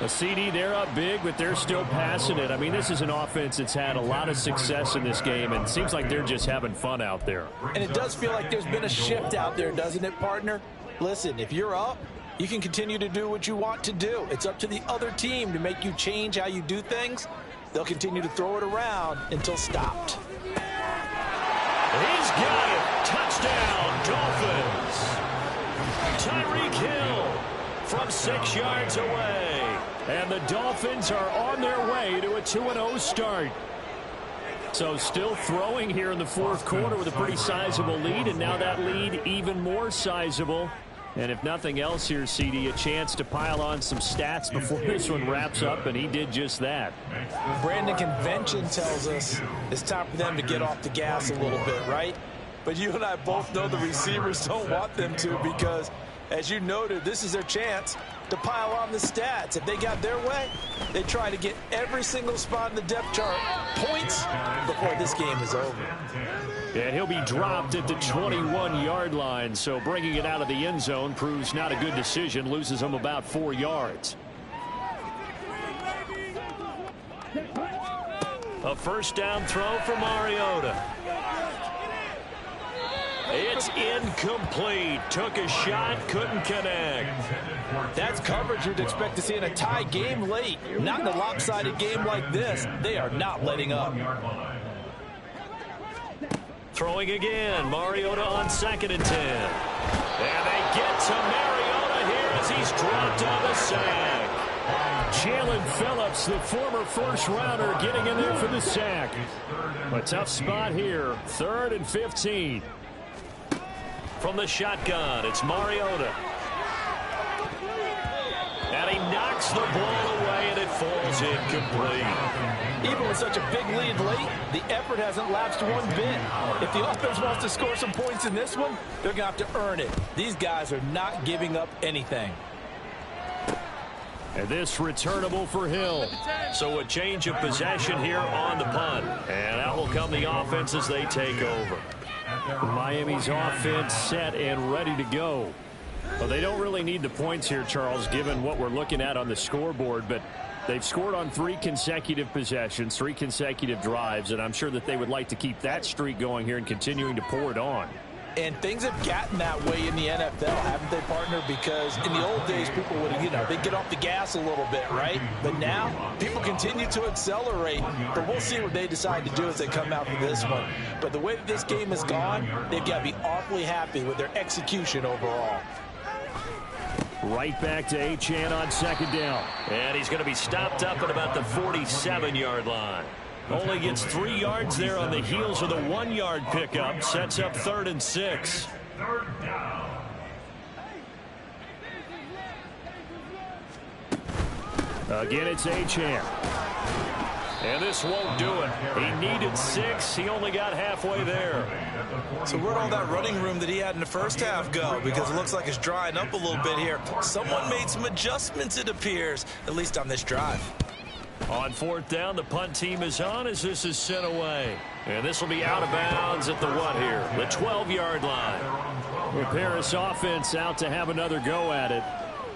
A CD, they're up big, but they're still passing it. I mean, this is an offense that's had a lot of success in this game, and it seems like they're just having fun out there. And it does feel like there's been a shift out there, doesn't it, partner? Listen, if you're up, you can continue to do what you want to do. It's up to the other team to make you change how you do things. They'll continue to throw it around until stopped. He's got it. Touchdown, Dolphins. Tyreek Hill from 6 yards away. And the Dolphins are on their way to a 2-0 start. So still throwing here in the 4th quarter with a pretty sizable lead, and now that lead even more sizable And if nothing else here, CD, a chance to pile on some stats before this one wraps up, and he did just that. Brandon, convention tells us it's time for them to get off the gas a little bit, right? But you and I both know the receivers don't want them to because, as you noted, this is their chance to pile on the stats. If they got their way, they try to get every single spot in the depth chart points before this game is over. And he'll be dropped at the 21-yard line, so bringing it out of the end zone proves not a good decision, loses him about 4 yards. A first down throw for Mariota. It's incomplete. Took a shot, couldn't connect. That's coverage you'd expect to see in a tie game late. Not in a lopsided game like this. They are not letting up. Throwing again. Mariota on 2nd and 10. And they get to Mariota here as he's dropped on the sack. Jalen Phillips, the former first-rounder, getting in there for the sack. A tough spot here. 3rd and 15. From the shotgun, it's Mariota. And he knocks the ball away, and it falls incomplete. Even with such a big lead late, the effort hasn't lapsed one bit. If the offense wants to score some points in this one, they're going to have to earn it. These guys are not giving up anything. And this returnable for Hill. So a change of possession here on the punt. And out will come the offense as they take over. Miami's offense set and ready to go. Well, they don't really need the points here, Charles, given what we're looking at on the scoreboard, but they've scored on 3 consecutive possessions, 3 consecutive drives, and I'm sure that they would like to keep that streak going here and continuing to pour it on. And things have gotten that way in the NFL, haven't they, partner? Because in the old days, people would, they'd get off the gas a little bit, right? But now, people continue to accelerate. But we'll see what they decide to do as they come out for this one. But the way that this game has gone, they've got to be awfully happy with their execution overall. Right back to Achane on 2nd down. And he's going to be stopped up at about the 47-yard line. Only gets 3 yards there on the heels of the 1-yard pickup. Sets up 3rd and 6. Again, it's Achane. And this won't do it. He needed 6. He only got halfway there. So where'd all that running room that he had in the first half go? Because it looks like it's drying up a little bit here. Someone made some adjustments, it appears, at least on this drive. On 4th down, the punt team is on as this is sent away. And this will be out of bounds at the what here? The 12-yard line. The Paris offense out to have another go at it.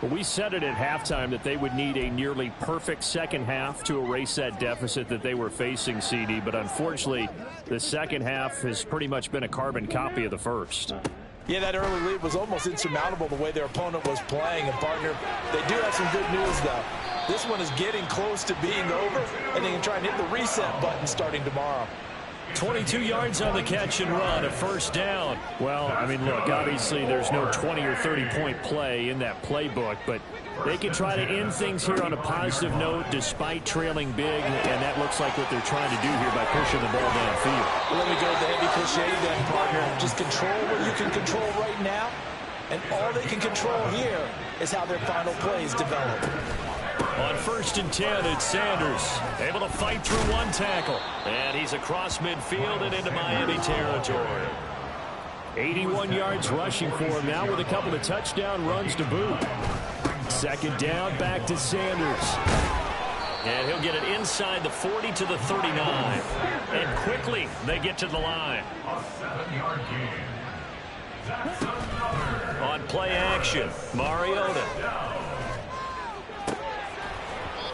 But we said it at halftime that they would need a nearly perfect second half to erase that deficit that they were facing, CD. But unfortunately, the second half has pretty much been a carbon copy of the first. Yeah, that early lead was almost insurmountable the way their opponent was playing. And, partner, they do have some good news, though. This one is getting close to being over, and they can try and hit the reset button starting tomorrow. 22 yards on the catch and run, a first down. Well, I mean, look, obviously there's no 20 or 30-point play in that playbook, but they can try to end things here on a positive note despite trailing big, and that looks like what they're trying to do here by pushing the ball downfield. Well, let me go with the heavy cliche then, partner. Just control what you can control right now, and all they can control here is how their final plays develop. On 1st and 10, it's Sanders. Able to fight through 1 tackle. And he's across midfield and into Miami territory. 81 yards rushing for him now with a couple of touchdown runs to boot. 2nd down, back to Sanders. And he'll get it inside the 40 to the 39. And quickly, they get to the line. On play action, Mariota.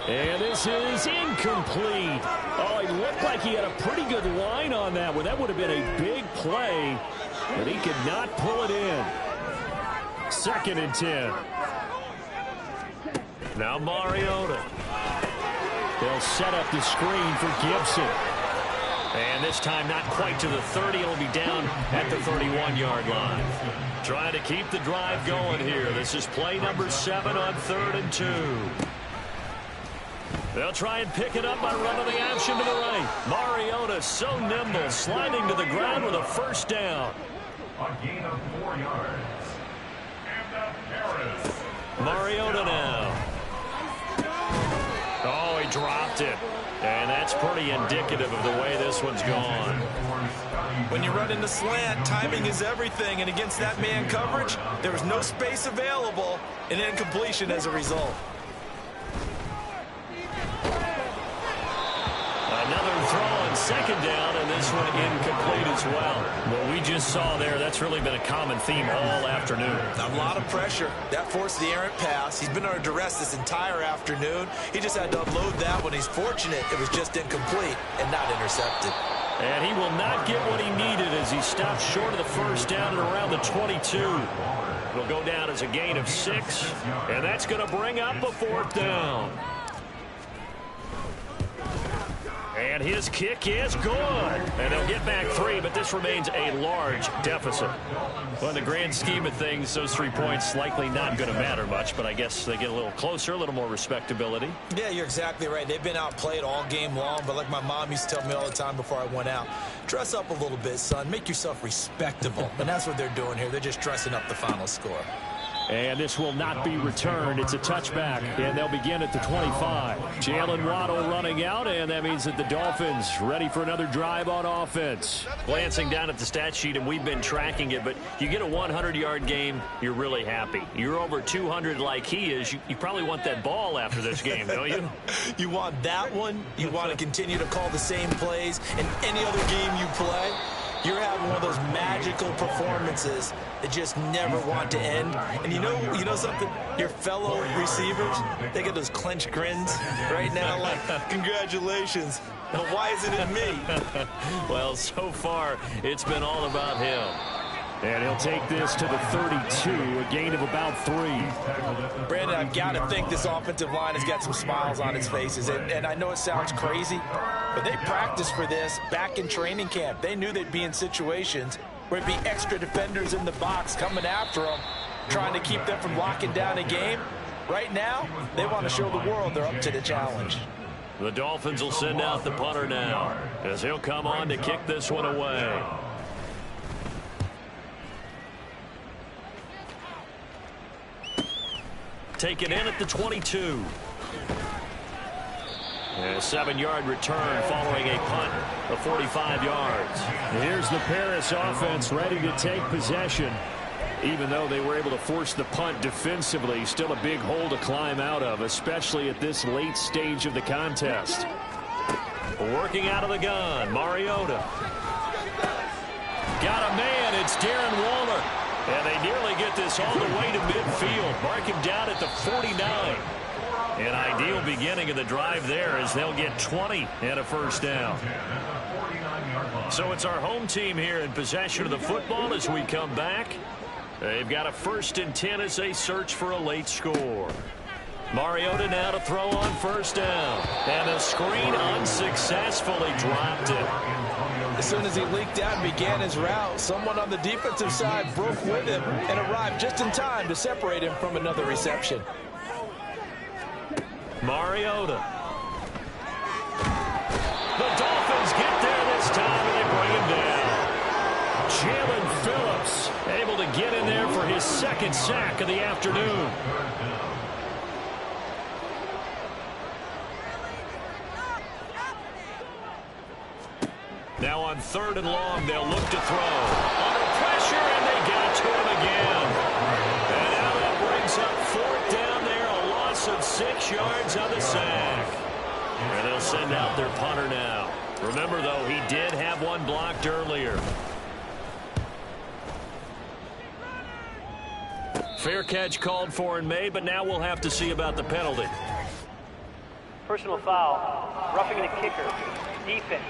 And this is incomplete. Oh, it looked like he had a pretty good line on that one. That would have been a big play, but he could not pull it in. 2nd and 10. Now Mariota. They'll set up the screen for Gibson. And this time not quite to the 30. It'll be down at the 31-yard line. Trying to keep the drive going here. This is play number 7 on 3rd and 2. They'll try and pick it up by running the option to the right. Mariota so nimble, sliding to the ground with a first down. A gain of 4 yards. Mariota now. Oh, he dropped it. And that's pretty indicative of the way this one's gone. When you run in the slant, timing is everything. And against that man coverage, there was no space available, and incompletion as a result. Another throw on second down, and this one incomplete as well. What we just saw there, that's really been a common theme all afternoon. A lot of pressure. That forced the errant pass. He's been under duress this entire afternoon. He just had to unload that one. He's fortunate it was just incomplete and not intercepted. And he will not get what he needed as he stopped short of the first down at around the 22. It'll go down as a gain of 6, and that's going to bring up a 4th down. And his kick is good. And they'll get back 3, but this remains a large deficit. Well, in the grand scheme of things, those 3 points likely not going to matter much, but I guess they get a little closer, a little more respectability. Yeah, you're exactly right. They've been outplayed all game long, but like my mom used to tell me all the time before I went out, dress up a little bit, son. Make yourself respectable. And that's what they're doing here. They're just dressing up the final score. And this will not be returned. It's a touchback, and they'll begin at the 25. Jalen Waddle running out, and that means that the Dolphins ready for another drive on offense. Glancing down at the stat sheet, and we've been tracking it, but you get a 100-yard game, you're really happy. You're over 200 like he is. You probably want that ball after this game, don't you? You want that one. You want to continue to call the same plays in any other game you play. You're having one of those magical performances that just never want to end. And you know something? Your fellow receivers, they get those clenched grins right now like, congratulations. Now, why isn't it me? Well, so far, it's been all about him. And he'll take this to the 32, a gain of about 3. Brandon, I've got to think this offensive line has got some smiles on its faces. And I know it sounds crazy, but they practiced for this back in training camp. They knew they'd be in situations where it'd be extra defenders in the box coming after them, trying to keep them from locking down a game. Right now, they want to show the world they're up to the challenge. The Dolphins will send out the punter now as he'll come on to kick this one away. Taken in at the 22. A 7-yard return following a punt of 45 yards. Here's the Paris offense ready to take possession. Even though they were able to force the punt defensively, still a big hole to climb out of, especially at this late stage of the contest. Working out of the gun, Mariota. Got a man, it's Darren Waller. And they nearly get this all the way to midfield. Mark him down at the 49. An ideal beginning of the drive there as they'll get 20 and a first down. So it's our home team here in possession of the football as we come back. They've got a 1st and 10 as they search for a late score. Mariota now to throw on first down. And the screen unsuccessfully dropped it. As soon as he leaked out and began his route, someone on the defensive side broke with him and arrived just in time to separate him from another reception. Mariota. The Dolphins get there this time and they bring him down. Jalen Phillips able to get in there for his 2nd sack of the afternoon. Now on 3rd and long, they'll look to throw. Under pressure, and they get to him again. And now that brings up 4th down there, a loss of 6 yards on the sack. And they'll send out their punter now. Remember, though, he did have one blocked earlier. Fair catch called for and made, but now we'll have to see about the penalty. Personal foul, roughing the kicker, defense.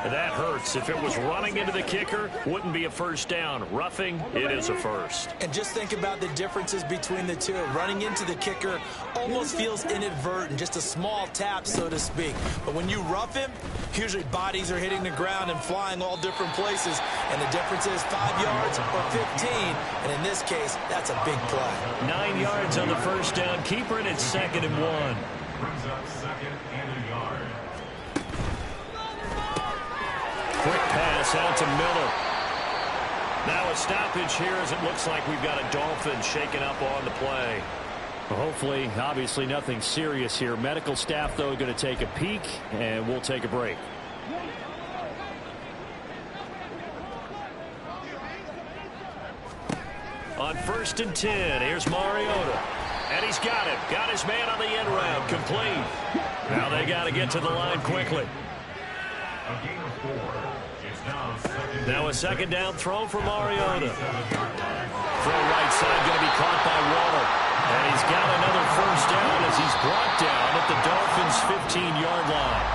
That hurts. If it was running into the kicker, wouldn't be a first down. Roughing, it is a first. And just think about the differences between the two. Running into the kicker almost feels inadvertent, just a small tap, so to speak. But when you rough him, usually bodies are hitting the ground and flying all different places. And the difference is 5 yards or 15. And in this case, that's a big play. 9 yards on the first down. Keeper, and it's 2nd and 1. Brings up 2nd and a yard. Quick pass out to Miller. Now a stoppage here as it looks like we've got a Dolphin shaken up on the play. Well, hopefully, obviously nothing serious here. Medical staff, though, going to take a peek, and we'll take a break. On 1st and 10, here's Mariota. And he's got it. Got his man on the end round. Complete. Now they got to get to the line quickly. Now a 2nd down throw for Mariota. Throw right side going to be caught by Waller. And he's got another 1st down as he's brought down at the Dolphins' 15-yard line.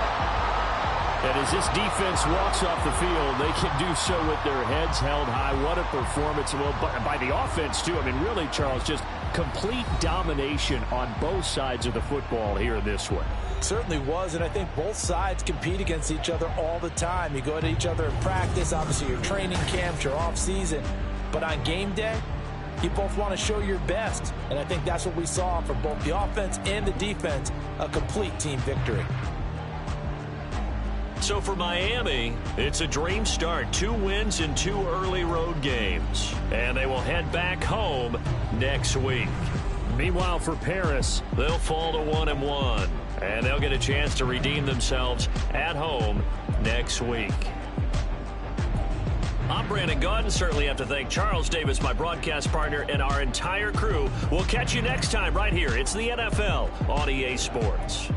And as this defense walks off the field, they can do so with their heads held high. What a performance. Well, by the offense, too. I mean, really, Charles, just complete domination on both sides of the football here in this one. Certainly was, and I think both sides compete against each other all the time. You go to each other in practice, obviously your training camps, your off-season. But on game day, you both want to show your best. And I think that's what we saw from both the offense and the defense, a complete team victory. So for Miami, it's a dream start. 2 wins in 2 early road games. And they will head back home next week. Meanwhile, for Paris, they'll fall to 1-1. And they'll get a chance to redeem themselves at home next week. I'm Brandon Gaudin. Certainly have to thank Charles Davis, my broadcast partner, and our entire crew. We'll catch you next time right here. It's the NFL on EA Sports.